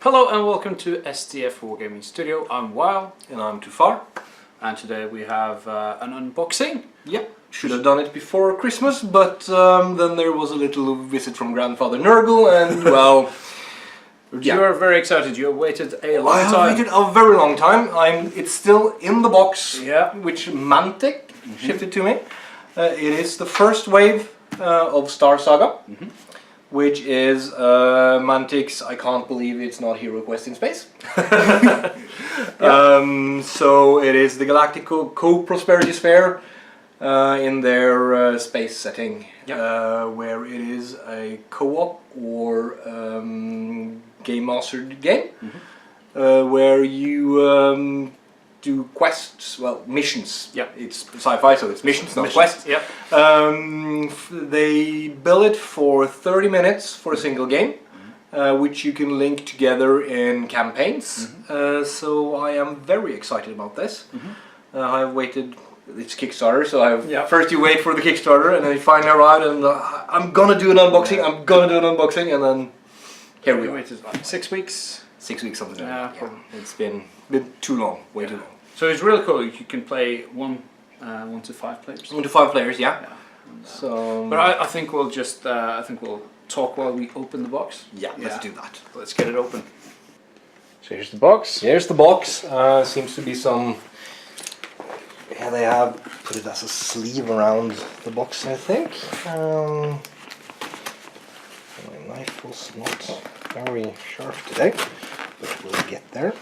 Hello and welcome to STF Wargaming Studio. I'm Weil. And I'm Too Far. And today we have an unboxing. Yep, should have done it before Christmas, but then there was a little visit from Grandfather Nurgle, and well... You are very excited. You have waited a long time. I have waited a very long time. It's still in the box, yeah, which Mantic shifted to me. It is the first wave of Star Saga, which is Mantic's I can't believe it's not Hero Quest in space. So it is the Galactic Co-Prosperity Sphere in their space setting, where it is a co-op or game mastered game, where you do quests, well, missions. Yeah, it's sci-fi, so it's missions, not quests. Yeah. They bill it for 30 minutes for a single game, which you can link together in campaigns. So I am very excited about this. I have waited. It's Kickstarter, so first you wait for the Kickstarter, and then you finally arrive, and I'm gonna do an unboxing. I'm gonna do an unboxing, and then here we waited like 6 weeks. 6 weeks, something like that. Yeah. It's been too long, way too long. So it's really cool. You can play 1 to 5 players. 1 to 5 players, yeah. And, so, but I think we'll just we'll talk while we open the box. Yeah, let's do that. Let's get it open. So here's the box. Here's the box. Seems to be some. Yeah, they have put it as a sleeve around the box, I think. My knife was not very sharp today, but we'll get there.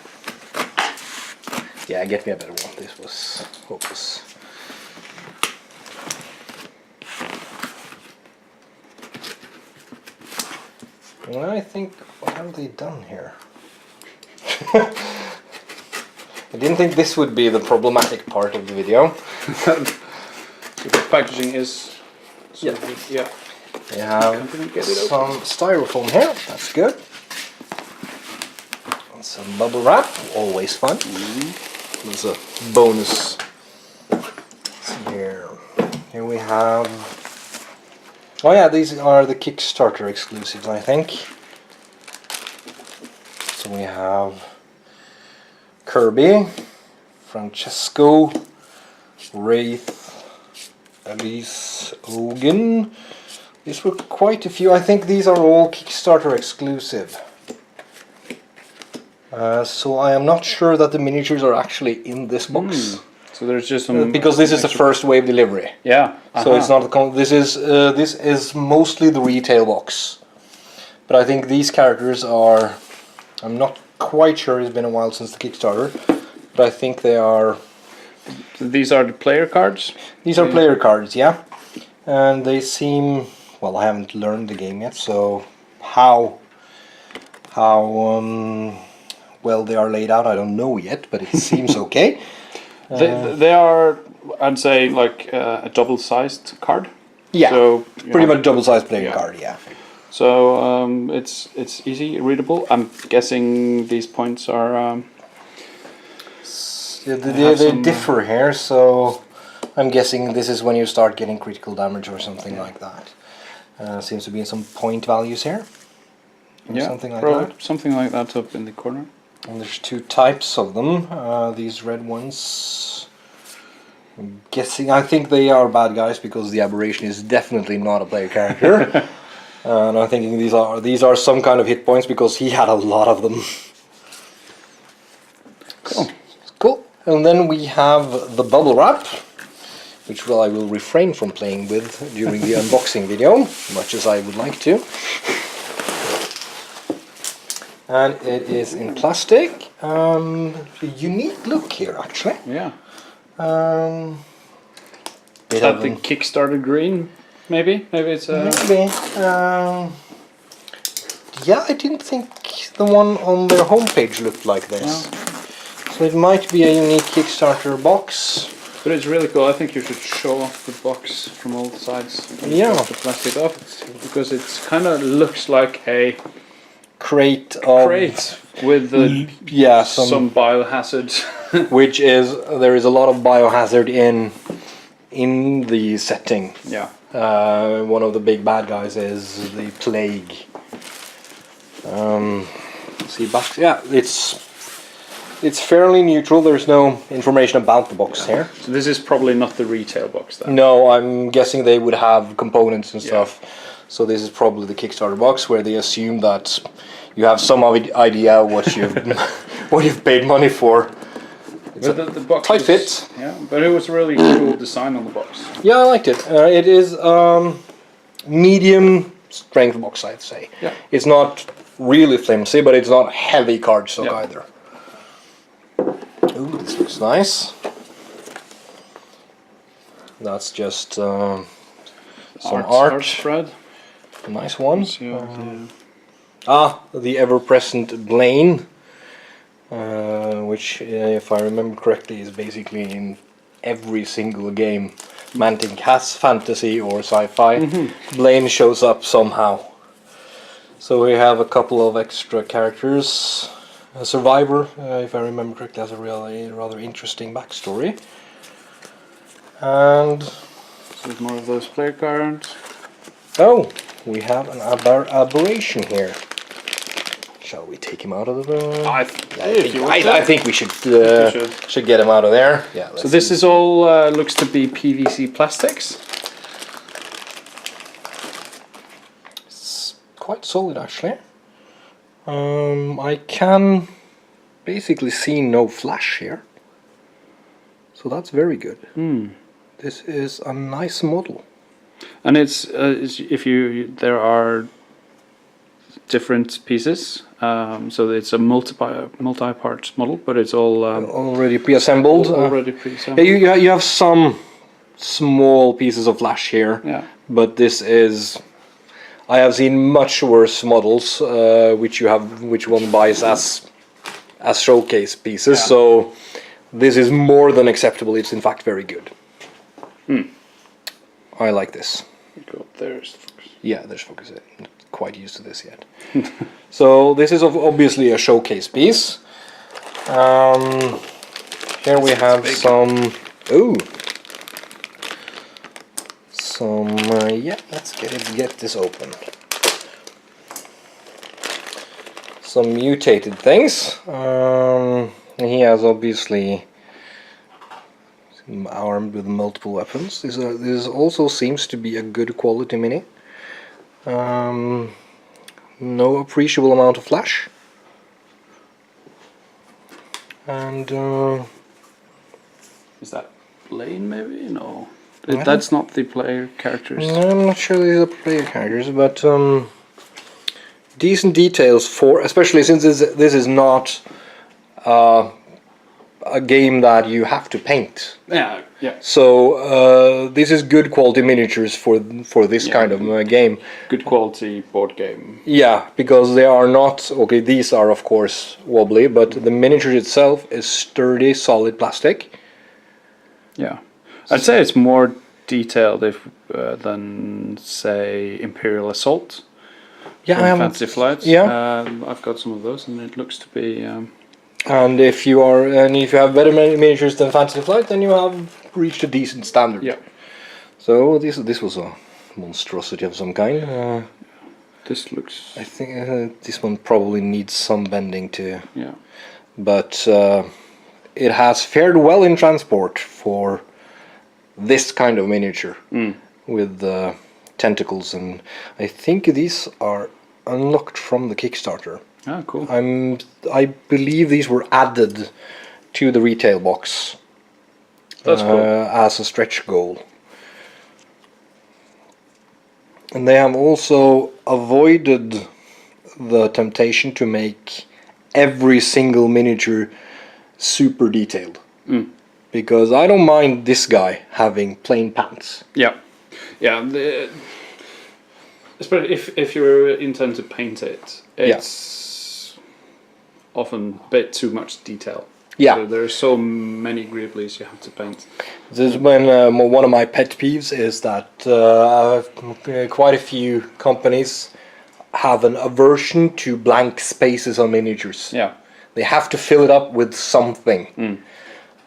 Yeah, get me a better one. This was hopeless. Well, I think, what have they done here? I didn't think this would be the problematic part of the video. So the packaging is... Yeah. Yeah. They have some styrofoam here, that's good. And some bubble wrap, always fun. There's a bonus. Here we have... Oh yeah, these are the Kickstarter exclusives, I think. So we have Kirby, Francesco, Wraith, Elise, Ogun. These were quite a few. I think these are all Kickstarter exclusive. So I am not sure that the miniatures are actually in this box. So there's just some because this is the first wave delivery. Yeah. So it's not the this is mostly the retail box. But I think these characters are. I'm not quite sure. It's been a while since the Kickstarter, but I think they are. These are the player cards. These are player cards, yeah, and they seem. Well, I haven't learned the game yet, so how well they are laid out, I don't know yet, but it seems okay. They are, I'd say, like a double-sized card. Yeah, so pretty much double-sized player card, yeah. So it's easy, readable. I'm guessing these points are... they differ here, so I'm guessing this is when you start getting critical damage or something like that. Seems to be some point values here. Something like that. Something like that up in the corner. And there's 2 types of them. These red ones, I'm guessing, I think they are bad guys because the aberration is definitely not a player character. And I'm thinking these are some kind of hit points because he had a lot of them. Cool. And then we have the bubble wrap, which I will refrain from playing with during the unboxing video, much as I would like to. And it is in plastic. A unique look here, actually. Yeah. Is that the Kickstarter green? Maybe it's a... Maybe. Yeah, I didn't think the one on their homepage looked like this. No. So it might be a unique Kickstarter box. But it's really cool. I think you should show off the box from all sides. Yeah. The plastic off, because it kind of looks like a crate with some biohazard. Which is, there is a lot of biohazard in the setting. Yeah. One of the big bad guys is the plague. See, box. Yeah, it's fairly neutral. There's no information about the box here. So this is probably not the retail box then. No, I'm guessing they would have components and Yeah. stuff. So this is probably the Kickstarter box where they assume that you have some idea what you've what you've paid money for. It's But the box tight was- fit. Yeah, but it was a really cool design on the box. Yeah, I liked it. It is medium strength box, I'd say. Yeah. It's not really flimsy, but it's not heavy cardstock Yeah. either. Ooh, this looks nice. That's just some art. spread. Nice one. Yeah. The ever-present Blaine, which, if I remember correctly, is basically in every single game. Mantic has fantasy or sci-fi. Blaine shows up somehow. So we have a couple of extra characters. A survivor, if I remember correctly, has a really rather interesting backstory. And So more of those player cards. oh, we have an aberration here. Shall we take him out of the? I think we should should get him out of there. Yeah. So this is all looks to be PVC plastics. It's quite solid actually. I can basically see no flash here, so that's very good. This is a nice model. And it's if you there are different pieces, so it's a multi-part model, but it's all Already pre-assembled. already Yeah, pre-assembled. you have some small pieces of flash here, Yeah. but this is. I have seen much worse models, which one buys as showcase pieces. Yeah. So this is more than acceptable. It's in fact very good. I like this. Go up there. is the focus. Yeah, there's focus. I'm not quite used to this yet. So this is obviously a showcase piece. Here we have some. Ooh. Yeah, let's get this open. Some mutated things. He has obviously armed with multiple weapons. This also seems to be a good quality mini. No appreciable amount of flash. And Is that Blaine maybe? No. That's not the player characters. I'm not sure these are player characters, but decent details for, especially since this is not a game that you have to paint. Yeah, yeah. So this is good quality miniatures for this kind of game. Good quality board game. Yeah, because they are not okay. These are of course wobbly, but the miniature itself is sturdy, solid plastic. Yeah. I'd say it's more detailed than say Imperial Assault. Yeah, from Fantasy Flights. Yeah. I've got some of those, and it looks to be. And if you have better miniatures than Fantasy Flight, then you have reached a decent standard. Yeah. So this was a monstrosity of some kind. This looks. I think this one probably needs some bending too. Yeah. But it has fared well in transport for this kind of miniature with tentacles, and I think these are unlocked from the Kickstarter. Ah, cool. I believe these were added to the retail box. That's cool. As a stretch goal. And they have also avoided the temptation to make every single miniature super detailed. Because I don't mind this guy having plain pants. Yeah, yeah. Especially if you intend to paint it, it's often a bit too much detail. Yeah. So there are so many Greeblies you have to paint. This is when one of my pet peeves is that quite a few companies have an aversion to blank spaces on miniatures. Yeah. They have to fill it up with something.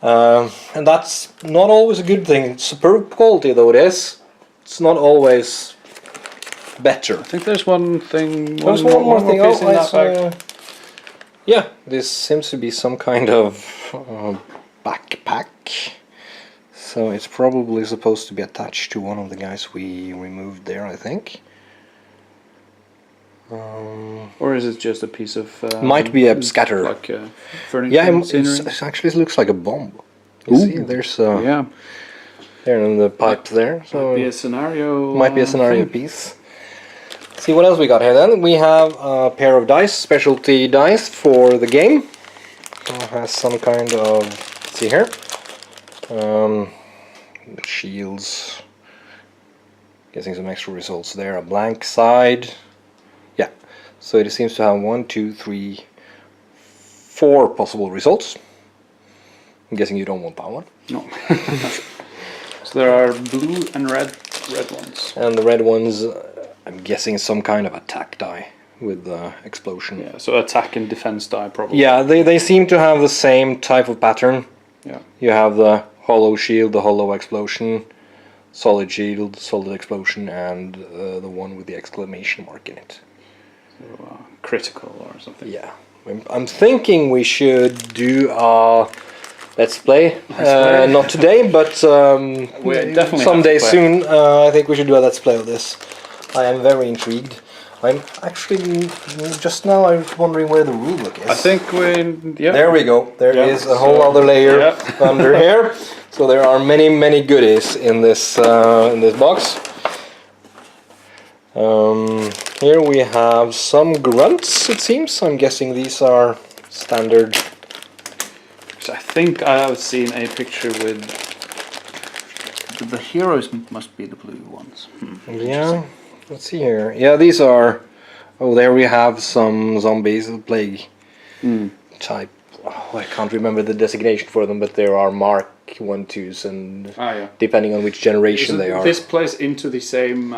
And that's not always a good thing. Superb quality though it is, it's not always better. I think there's one thing. There's one more thing. piece in that bag. Yeah, this seems to be some kind of backpack. So it's probably supposed to be attached to one of the guys we removed there, I think. Or is it just a piece of... might be a scatter. Like furniture, Yeah, scenery? it actually looks like a bomb. You see, there's Yeah. there in the pipe there. So Might be a scenario... might be a scenario thing. piece. See what else we got here then. We have a pair of dice, specialty dice for the game. It has some kind of, let's see here, shields, getting some extra results there, a blank side. Yeah, so it seems to have 1, 2, 3, 4 possible results. I'm guessing you don't want that one. No. So there are blue and red ones. And the red ones, I'm guessing some kind of attack die with explosion. Yeah, so attack and defense die probably. Yeah, they seem to have the same type of pattern. Yeah. You have the hollow shield, the hollow explosion, solid shield, solid explosion, and the one with the exclamation mark in it. So, critical or something. Yeah, I'm thinking we should do a let's play. Not today, but We definitely someday have to play. soon. I think we should do a let's play of this. I am very intrigued. I'm actually just now I was wondering where the rulebook is. I think yeah. There we go. There Yeah, is a whole other layer under here. So there are many goodies in this box. Here we have some grunts. It seems. I'm guessing these are standard. So I think I have seen a picture with the heroes must be the blue ones. Yeah. Let's see here. Yeah, these are. Oh, there we have some zombies, plague type. Oh, I can't remember the designation for them, but there are Mark 1, 2s, and depending on which generation they are. This plays into the same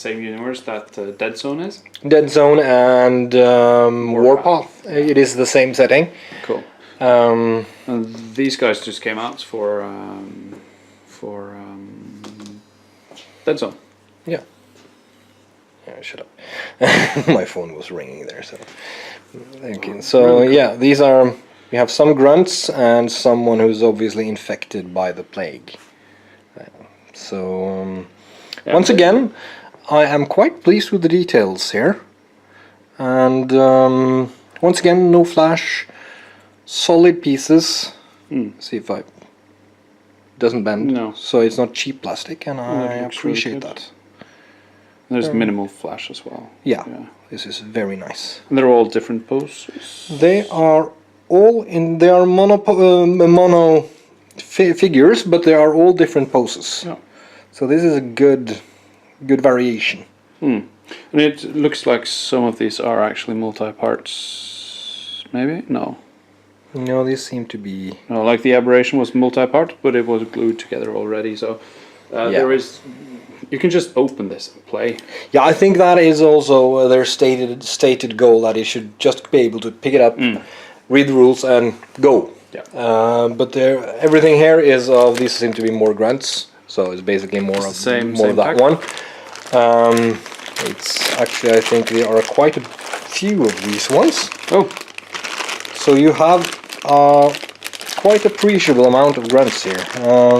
universe that Dead Zone is. Dead Zone and Warpath. It is the same setting. Cool. And these guys just came out for Dead Zone. Yeah. Yeah, shut up. My phone was ringing there, so. Okay. So Really cool. yeah, these are. We have some grunts and someone who's obviously infected by the plague. Once again, I am quite pleased with the details here. And once again, no flash, solid pieces. See if I doesn't bend. No. So it's not cheap plastic, and I It looks appreciate really good. that. There's minimal flash as well. Yeah, this is very nice. And they're all different poses. They are all in. They are mono figures, but they are all different poses. Yeah. So this is a good variation. And it looks like some of these are actually multi-parts. Maybe no. No, these seem to be. No, like the aberration was multi-part, but it was glued together already. So there is. You can just open this and play. Yeah, I think that is also their stated goal, that you should just be able to pick it up, read the rules, and go. Yeah. But everything here is of these seem to be more grunts, so it's basically more of same that pack. one. It's actually, I think there are quite a few of these ones. Oh, so you have quite appreciable amount of grunts here.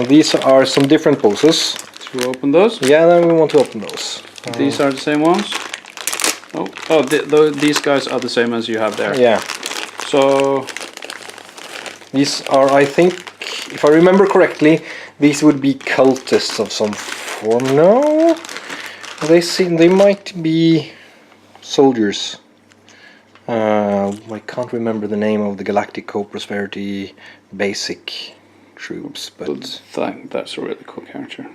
These are some different poses. should we open those? Yeah, then we want to open those. These are the same ones. These guys are the same as you have there. Yeah. So these are, I think, if I remember correctly, these would be cultists of some form. No, they might be soldiers. I can't remember the name of the Galactic Co-Prosperity basic troops, but that's a really cool character.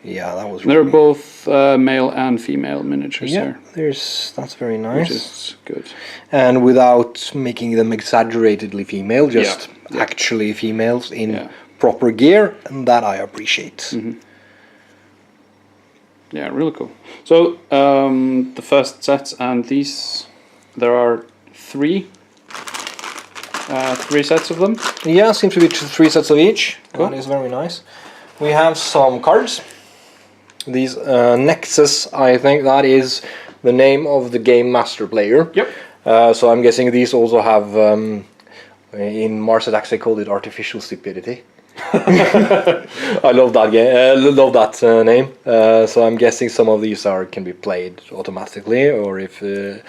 yeah, that was. They're really... both male and female miniatures Yeah, there. that's very nice. Which is good. And without making them exaggeratedly female, just actually females in proper gear, and that I appreciate. Yeah, really cool. So the first set and these, there are three sets of them. Yeah, seems to be 3 sets of each. Cool. That is very nice. We have some cards. These Nexus, I think that is the name of the game master player. Yep. So I'm guessing these also have, in Mars Attacks they called it artificial stupidity. I love that game. Love that name. So I'm guessing some of these can be played automatically, or if the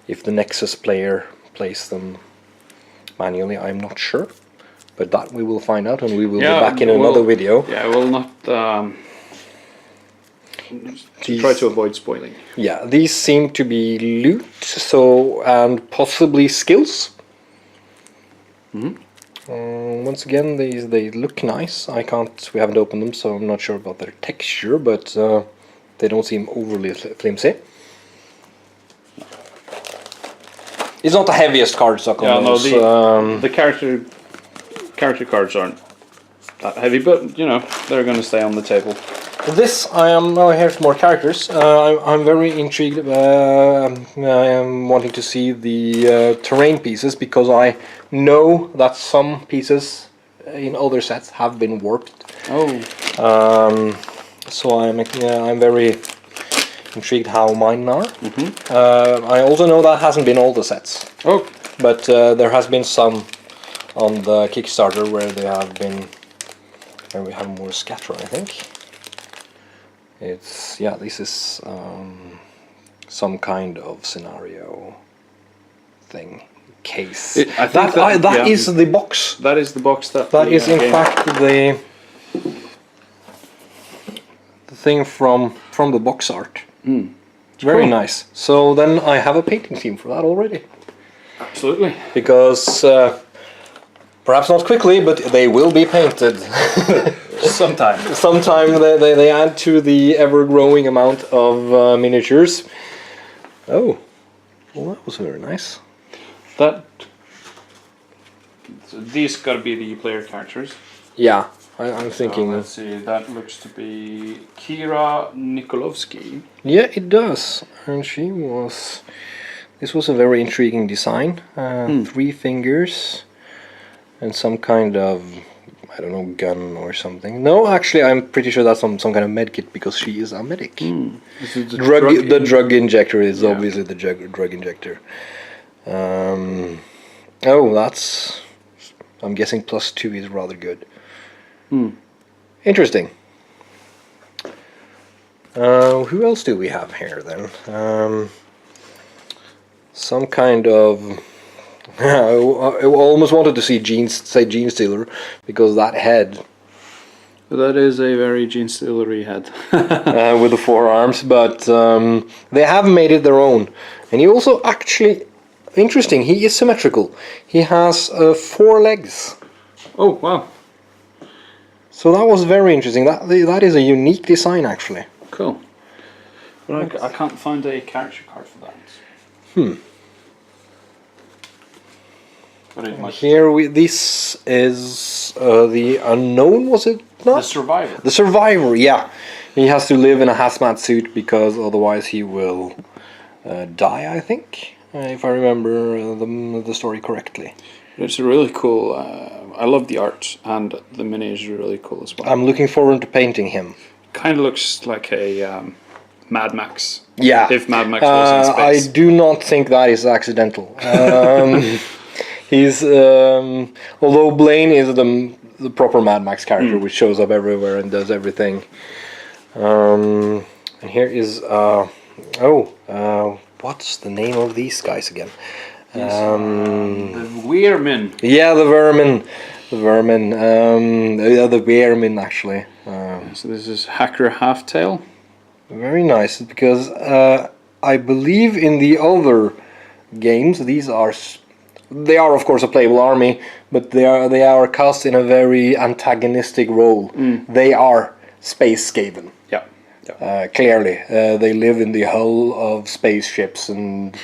Nexus player plays them manually. I'm not sure, but that we will find out, and we will be back in another video. Yeah, we'll not try to avoid spoiling. Yeah, these seem to be loot, and possibly skills. Once again, they look nice. We haven't opened them, so I'm not sure about their texture, but they don't seem overly flimsy. It's not the heaviest cardstock on those. The character cards aren't that heavy, but you know they're going to stay on the table. This here's more characters. I'm very intrigued. I am wanting to see the terrain pieces, because I know that some pieces in other sets have been warped. Oh. So I'm very intrigued how mine are. I also know that hasn't been all the sets. Oh. But there has been some on the Kickstarter where they have been. Where we have more scatter, I think. This is some kind of scenario thing, case. That is the box. That is the box that is in fact the thing from the box art. Very cool. nice. So then I have a painting theme for that already. Absolutely. Because perhaps not quickly, but they will be painted. Sometime they add to the ever-growing amount of miniatures. Oh, well, that was very nice. These got to be the player characters. Yeah, I'm thinking. Let's see. That looks to be Kira Nikolovsky. Yeah, it does, and she was. This was a very intriguing design. 3 fingers, and some kind of. I don't know, gun or something. No, actually, I'm pretty sure that's some kind of medkit, because she is a medic. The drug injector is obviously the drug injector. That's. I'm guessing +2 is rather good. Interesting. Who else do we have here then? Some kind of. I almost wanted to see Gene Stealer, because that head. That is a very Gene Stealery head. With the 4 arms, but they have made it their own. And he also actually, interesting, he is symmetrical. He has 4 legs. Oh, wow. So that was very interesting. That is a unique design, actually. Cool. But I can't find a character card for that. Here this is the unknown, was it not? The Survivor. The Survivor, yeah. He has to live in a hazmat suit, because otherwise he will die, I think, if I remember the story correctly. It's really cool. I love the art, and the mini is really cool as well. I'm looking forward to painting him. Kind of looks like a Mad Max. Yeah. If Mad Max was in space. I do not think that is accidental. He's although Blaine is the proper Mad Max character, which shows up everywhere and does everything. And here is what's the name of these guys again? The Weirmin. Yeah, the Vermin. The Vermin. The Weirmin, actually. So this is Hacker Halftail. Very nice, because I believe in the other games they are of course a playable army, but they are cast in a very antagonistic role. They are space Skaven. Yeah. Clearly, they live in the hull of spaceships and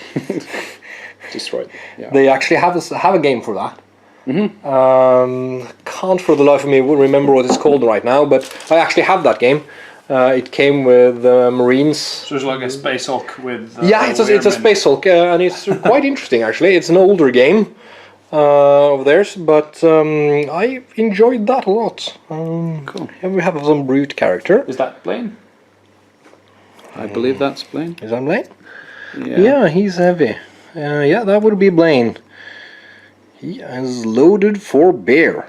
destroyed. Yeah. They actually have a game for that. Can't for the life of me remember what it's called right now, but I actually have that game. It came with Marines. So it's like a Space Hulk with. It's a Space Hulk, and it's quite interesting actually. It's an older game of theirs, but I enjoyed that a lot. Cool. Here we have some brute character. Is that Blaine? I believe that's Blaine. Is that Blaine? Yeah. Yeah, he's heavy. Yeah, that would be Blaine. He is loaded for bear.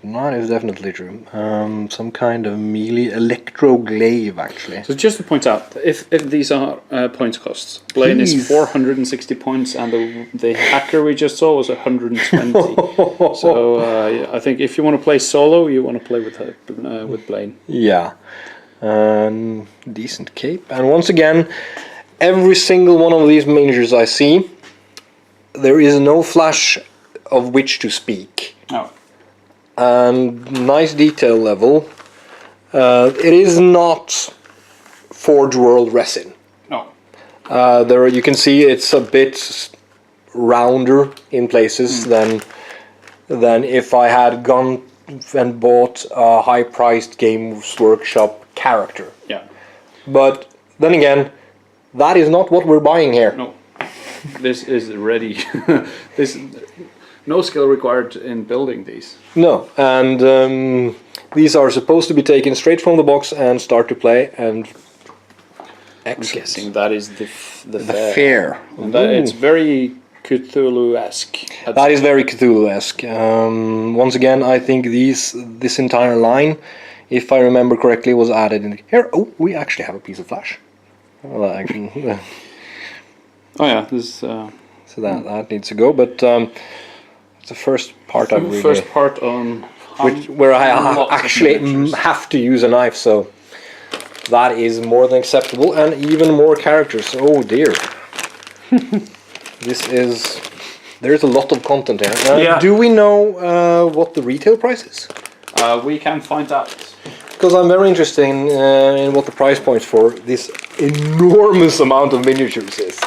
That is definitely true. Some kind of melee electroglaive, actually. So just to point out, if these are points costs, Blaine He's- is 460 points, and the hacker we just saw was 120. So I think if you want to play solo, you want to play with Blaine. Yeah. Decent cape. And once again, every single one of these miniatures I see, there is no flash of which to speak. Oh. And nice detail level. It is not Forge World resin. No. There you can see it's a bit rounder in places than if I had gone and bought a high-priced Games Workshop character. Yeah. But then again, that is not what we're buying here. No. This is ready. This no skill required in building these. No, and these are supposed to be taken straight from the box and start to play. And I'm guessing that is the fair. And it's very Cthulhu-esque. That is very Cthulhu-esque. Once again, I think this entire line, if I remember correctly, was added in here. Oh, we actually have a piece of flash. Well, actually, Oh yeah, this. so that needs to go. But it's the first part I really, First part on where I lots of actually miniatures. have to use a knife. So that is more than acceptable, and even more characters. Oh dear. There's a lot of content here. Yeah. Do we know what the retail price is? We can find out. Because I'm very interested in what the price point for this enormous amount of miniatures is.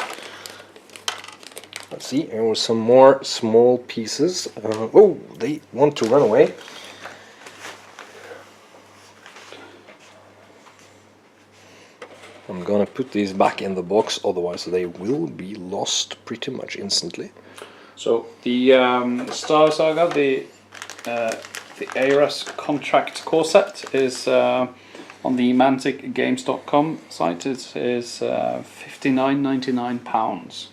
Let's see, here were some more small pieces. Oh, they want to run away. I'm gonna put these back in the box, otherwise they will be lost pretty much instantly. So the Star Saga, the ARS contract core set is on the manticgames.com site. It is £59.99.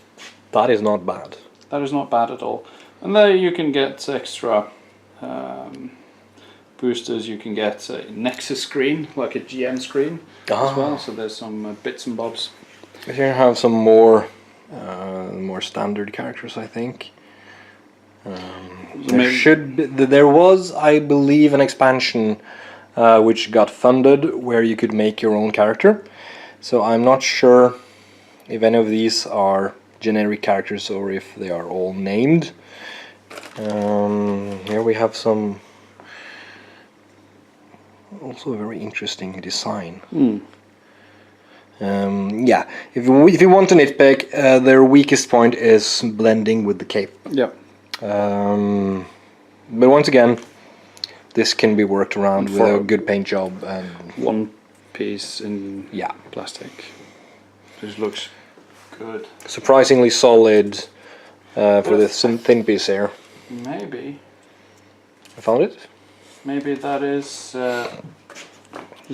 That is not bad. That is not bad at all. And there you can get extra boosters. You can get a Nexus screen, like a GM screen as well. So there's some bits and bobs. Here I have some more standard characters, I think. There was, I believe, an expansion which got funded where you could make your own character. So I'm not sure if any of these are generic characters or if they are all named. Here we have some also very interesting design. Yeah, if you want to nitpick, their weakest point is blending with the cape. Yeah. But once again, this can be worked around with a good paint job and one piece in yeah, plastic. This looks good. surprisingly solid for this thin piece here. Maybe. I found it. Maybe that is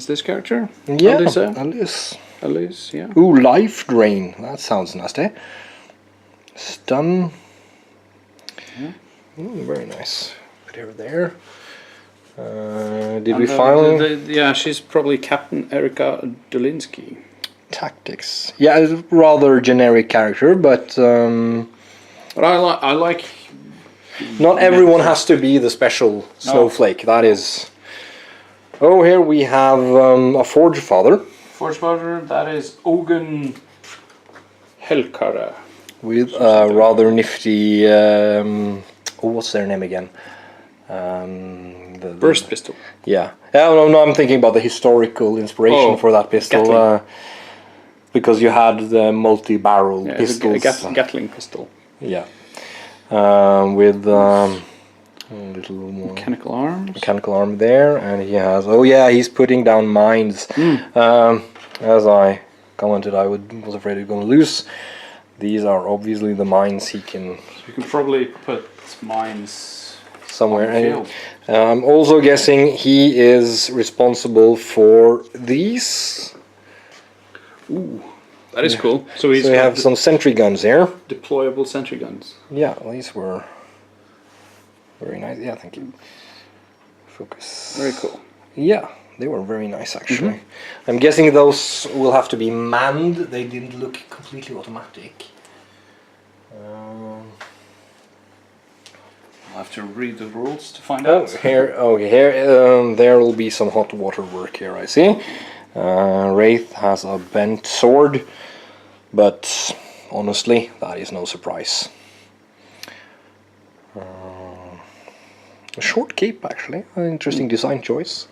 this character? Yeah, Elise. Elise, yeah. Ooh, life drain. That sounds nasty. Stun. Yeah. Ooh, very nice. Put her there. Did we find yeah, she's probably Captain Erika Dolinsky. tactics? Yeah, it's a rather generic character, but But I like. not everyone has to be the special snowflake. That is. Oh, here we have a Forge Father. Forge Father, that is Ogun Helkara. With a rather nifty. What's their name again? The Burst pistol. Yeah. No, I'm thinking about the historical inspiration for that pistol. Because you had the multi-barrel pistols. Gatling pistol. Yeah. With a little more Mechanical arms. mechanical arm there, and he has. Oh yeah, he's putting down mines. As I commented, I was afraid he was going to lose. These are obviously the mines he can. You can probably put mines somewhere. on the field. I'm also guessing he is responsible for these. Ooh. That is cool. So he's So we got have some Sentry Guns here. deployable sentry guns. Yeah, these were very nice. Yeah, thank you. Focus. Very cool. Yeah, they were very nice actually. I'm guessing those will have to be manned. They didn't look completely automatic. I'll have to read the rules to find Oh, out. here, there will be some hot water work here, I see. Wraith has a bent sword, but honestly, that is no surprise. A short cape, actually, an interesting design choice.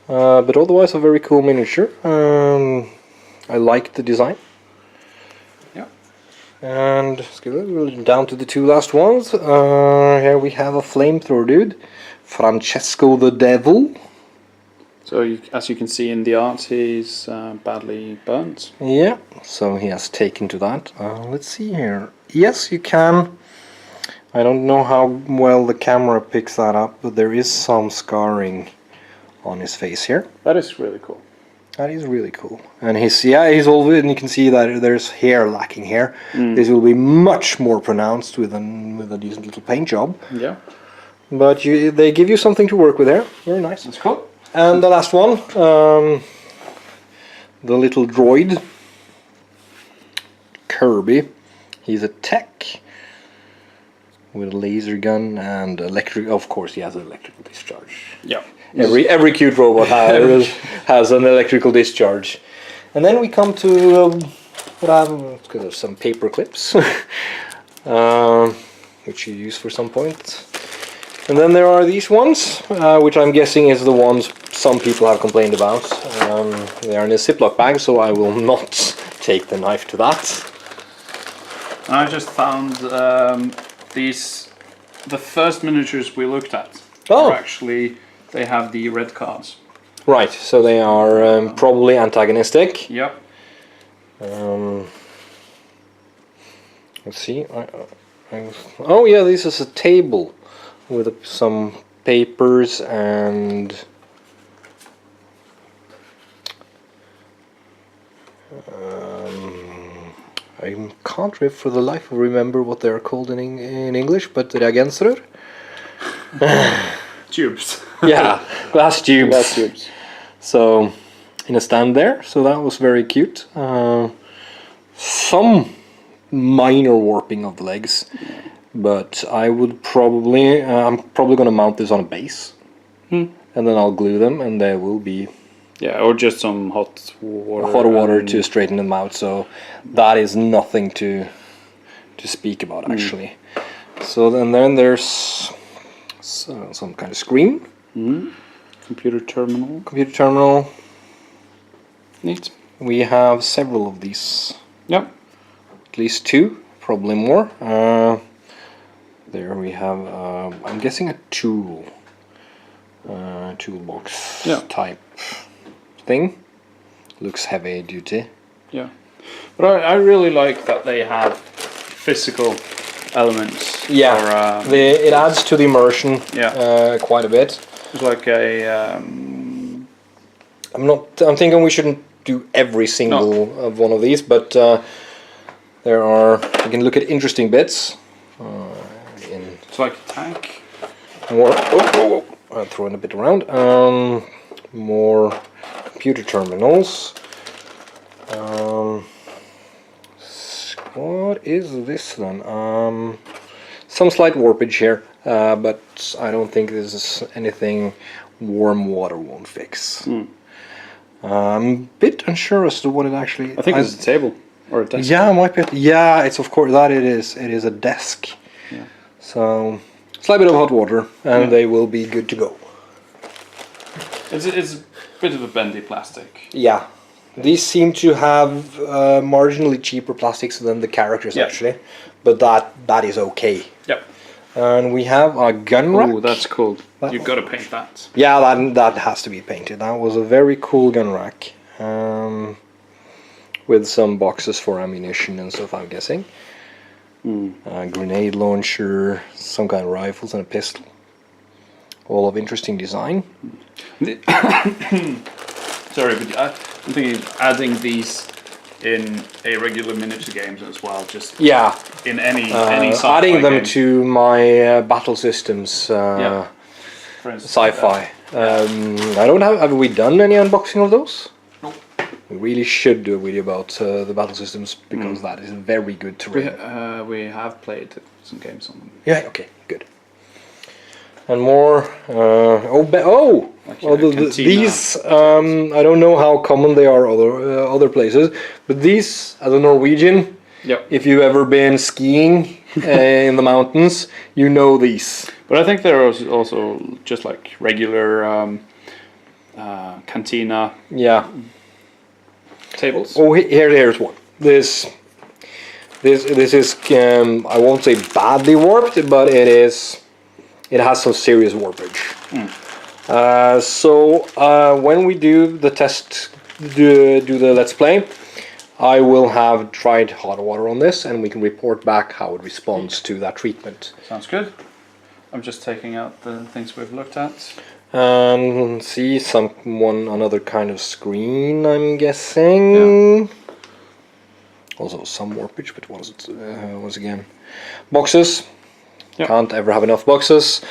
But otherwise, a very cool miniature. I like the design. Yeah. And let's go down to the two last ones. Here we have a flamethrower dude, Francesco the Devil. So as you can see in the art, he's badly burnt. Yeah, so he has taken to that. Let's see here. Yes, you can. I don't know how well the camera picks that up, but there is some scarring on his face here. That is really cool. That is really cool. And he's all, and you can see that there's hair lacking here. This will be much more pronounced with a decent little paint job. Yeah. But they give you something to work with there. Very nice. That's cool. And the last one, the little droid, Kirby. He's a tech with a laser gun and electric. Of course, he has an electrical discharge. Yeah. Every cute robot has an electrical discharge. And then we come to what I have, because of some paper clips, which you use for some point. And then there are these ones, which I'm guessing is the ones some people have complained about. They are in a Ziploc bag, so I will not take the knife to that. I just found the first miniatures we looked at. Oh. Are actually, they have the red cards. Right, so they are probably antagonistic. Yep. Let's see. Oh yeah, this is a table with some papers and I can't for the life of remember what they are called in English, but reagensrör. Tubes. Yeah, glass tubes. Glass tubes. So, in a stand there, so that was very cute. Some minor warping of the legs, but I would probably, I'm probably going to mount this on a base, and then I'll glue them, and they will be. Yeah, or just some hot water. Hot water to straighten them out. So that is nothing to speak about actually. So then there's some kind of screen. Computer terminal. Computer terminal. Neat. We have several of these. Yep. At least two, probably more. There we have, I'm guessing a toolbox type thing. Looks heavy duty. Yeah. But I really like that they have physical elements. Yeah, for, it adds to the immersion quite a bit. It's like a... I'm thinking we shouldn't do every single of one of these, but there are, you can look at interesting bits. It's like a tank. More, I'm throwing a bit around. More computer terminals. What is this then? Some slight warpage here, but I don't think this is anything warm water won't fix. I'm a bit unsure as to what it actually. I think it's a table or a desk. Yeah, it might be. Yeah, it's of course that it is. It is a desk. Yeah. So slight bit of hot water, and they will be good to go. It's a bit of a bendy plastic. Yeah, these seem to have marginally cheaper plastics than the characters actually, but that is okay. Yep. And we have a gun rack. Oh, that's cool. You've got to paint that. Yeah, that has to be painted. That was a very cool gun rack. With some boxes for ammunition and stuff, I'm guessing. A grenade launcher, some kind of rifles and a pistol. All of interesting design. Sorry, but I'm thinking adding these in a regular miniature games as well, just Yeah, in any sci-fi adding them game. to my battle systems Yeah. For instance, sci-fi. I don't have we done any unboxing of those? Nope. We really should do a video about the battle systems because that is very good to read. We have played some games on them. Yeah, okay, good. And more. Like, Cantina. These. I don't know how common they are other places, but these, as a Norwegian, Yep. if you've ever been skiing in the mountains, you know these. But I think there are also just like regular cantina Yeah. tables. Oh, here's one. This is I won't say badly warped, but it has some serious warpage. So when we do the test, do the let's play, I will have tried hot water on this, and we can report back how it responds to that treatment. Sounds good. I'm just taking out the things we've looked at. See another kind of screen, I'm guessing. Yeah. Also some warpage, but what is it? Once again, boxes. Yep. Can't ever have enough boxes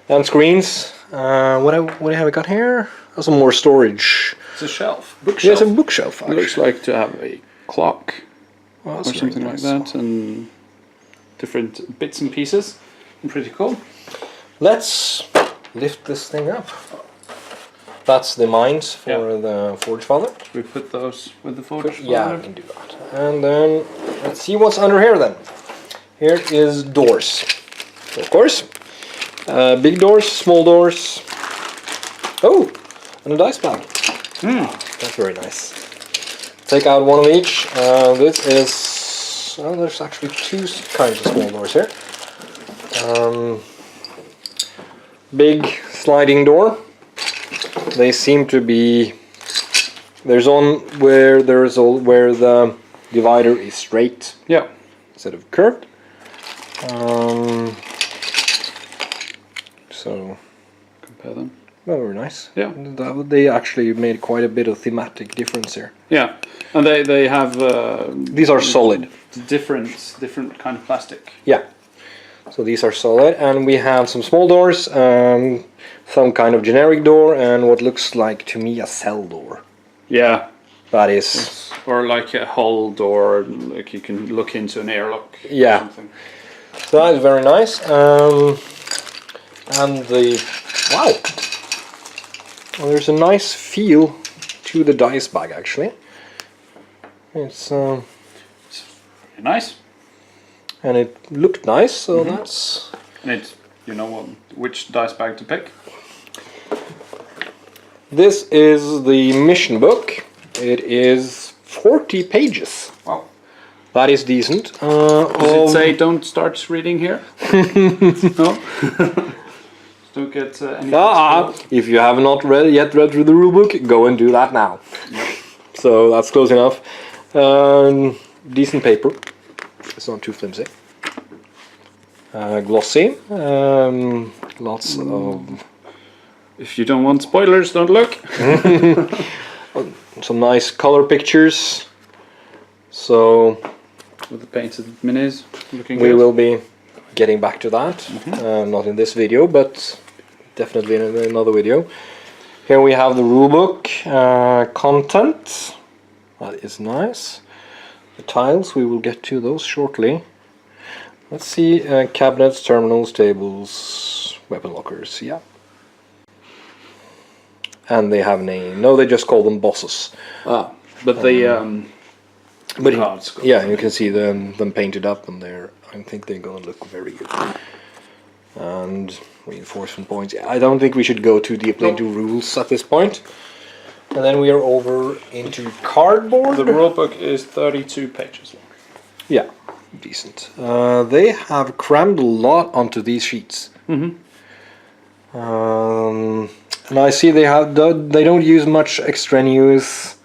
and screens. What have I got here? Some more storage. It's a shelf. Yeah, Bookshelf. it's a bookshelf. It Actually. looks like to have a clock Oh, or that's something very like nice. that, and different bits and pieces. Pretty cool. Let's lift this thing up. That's the mines for the Forge Father. We put those with the Forge. Yeah, we can do that. And then let's see what's under here then. Here is doors. Of course. Big doors, small doors. Oh, and a dice bag. That's very nice. Take out one of each. This is... Well, there's actually two kinds of small doors here. Big sliding door. They seem to be... There's one where where the divider is straight Yeah. instead of curved. So, Compare them. well, very nice. Yeah. They actually made quite a bit of thematic difference here. Yeah, and they have These are solid. different kind of plastic. Yeah. So these are solid, and we have some small doors, some kind of generic door, and what looks like to me a cell door. Yeah. That is. Or like a hull door, like you can look into an airlock. Yeah. Or something. So that is very nice. And the wow. Well, there's a nice feel to the dice bag actually. It's Pretty nice. and it looked nice, so that's. And it's, you know what, which dice bag to pick. This is the mission book. It is 40 pages. Wow. That is decent. Does it say don't start reading here? No? Don't get any. If you have not yet read through the rulebook, go and do that now. So that's close enough. Decent paper. It's not too flimsy. Glossy. Lots of If you don't want spoilers, don't look. some nice color pictures. So With the painted minis looking we good. will be getting back to that. Not in this video, but definitely in another video. Here we have the rulebook content. That is nice. The tiles, we will get to those shortly. Let's see, cabinets, terminals, tables, weapon lockers, yeah. And they have a name. No, they just call them bosses. But the But cards go. yeah, you can see them painted up, and I think they're gonna look very good. And reinforcement points. I don't think we should go too deeply into rules at this point. And then we are over into cardboard. The rulebook is 32 pages long. Yeah, decent. They have crammed a lot onto these sheets. And I see they don't use much extraneous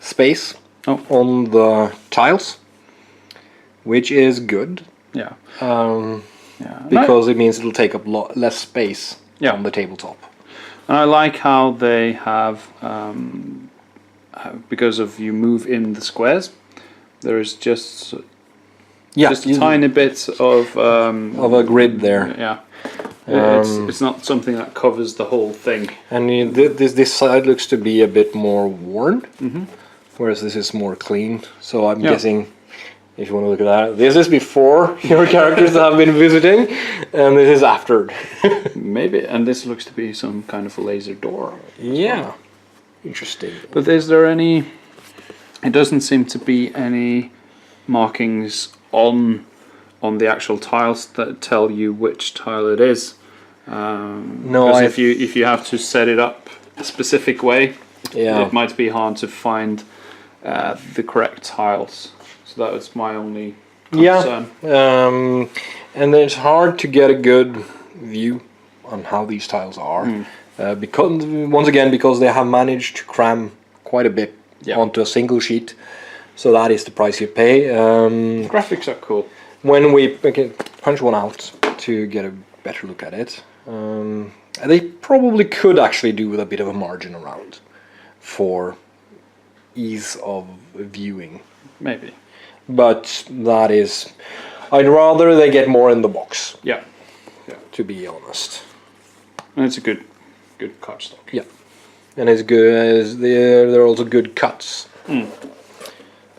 space on the tiles, which is good. Yeah. Because it means it'll take up less space on the tabletop. And I like how they have, because of you move in the squares, There is just Yeah, a tiny bit of a grid there. yeah. It's not something that covers the whole thing. And this side looks to be a bit more worn, whereas this is more clean. So I'm guessing, if you want to look at that, this is before your characters have been visiting, and this is after. Maybe, and this looks to be some kind of a laser door. Yeah, interesting. But is there any? It doesn't seem to be any markings on the actual tiles that tell you which tile it is. No, because if you have to set it up a specific way, Yeah. it might be hard to find the correct tiles. So that was my only concern. And it's hard to get a good view on how these tiles are, because once again, because they have managed to cram quite a bit onto a single sheet. So that is the price you pay. Graphics are cool. When we can punch one out to get a better look at it, they probably could actually do with a bit of a margin around for ease of viewing. Maybe. But that is, I'd rather they get more in the box. Yeah. To be honest. And it's a good cardstock. Yeah. And it's good as they're also good cuts.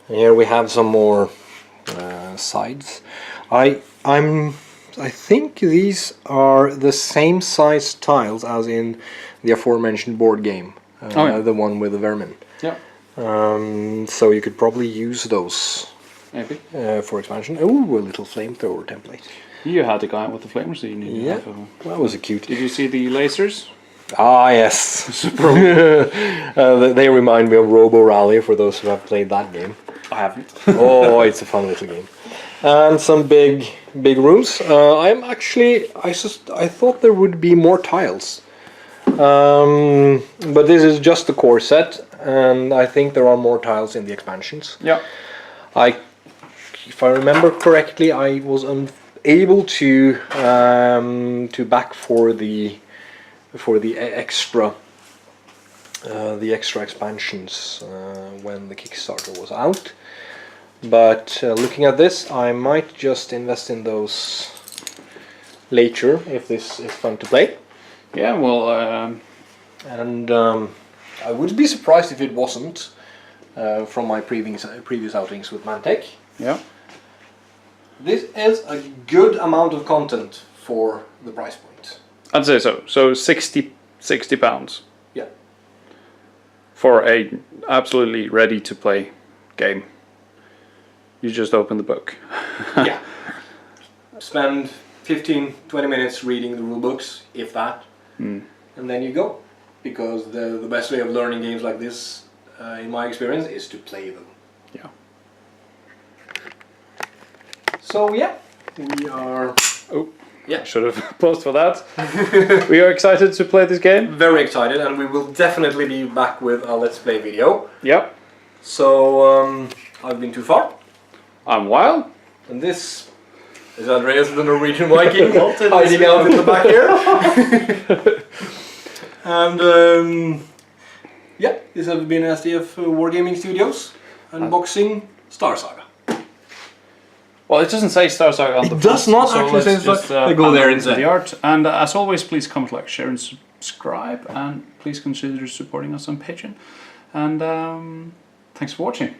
Here we have some more sides. I think these are the same size tiles as in the aforementioned board game. The one with the vermin. Yeah. So you could probably use those Maybe. for expansion. Oh, a little flamethrower template. You had the guy with the flamers, so you need to have a... That was a cute. Did you see the lasers? Ah, yes. They remind me of Robo Rally for those who have played that game. I haven't. Oh, it's a fun little game. And some big rooms. I thought there would be more tiles. But this is just the core set, and I think there are more tiles in the expansions. Yeah. If I remember correctly, I was unable to back for the extra expansions when the Kickstarter was out. But looking at this, I might just invest in those later if this is fun to play. Yeah, well... And I would be surprised if it wasn't from my previous outings with Mantic. Yeah. This is a good amount of content for the price point. I'd say so. So 60 pounds. Yeah. For a absolutely ready to play game. You just open the book. Yeah. Spend 15-20 minutes reading the rule books, if that, and then you go. Because the best way of learning games like this, in my experience, is to play them. Yeah. So yeah, we are... Oh, yeah. Should have paused for that. We are excited to play this game. Very excited, and we will definitely be back with a Let's Play video. Yep. So, I've been too far. I'm Wild. And this is Andreas the Norwegian Viking hiding out in the back here. And yeah, this has been SDF Wargaming Studios unboxing Star Saga. Well, it doesn't say Star Saga on the front. It does not so actually say let's just, Star Saga. Go there instead. The art. And as always, please comment, like, share, and subscribe. And please consider supporting us on Patreon. And thanks for watching.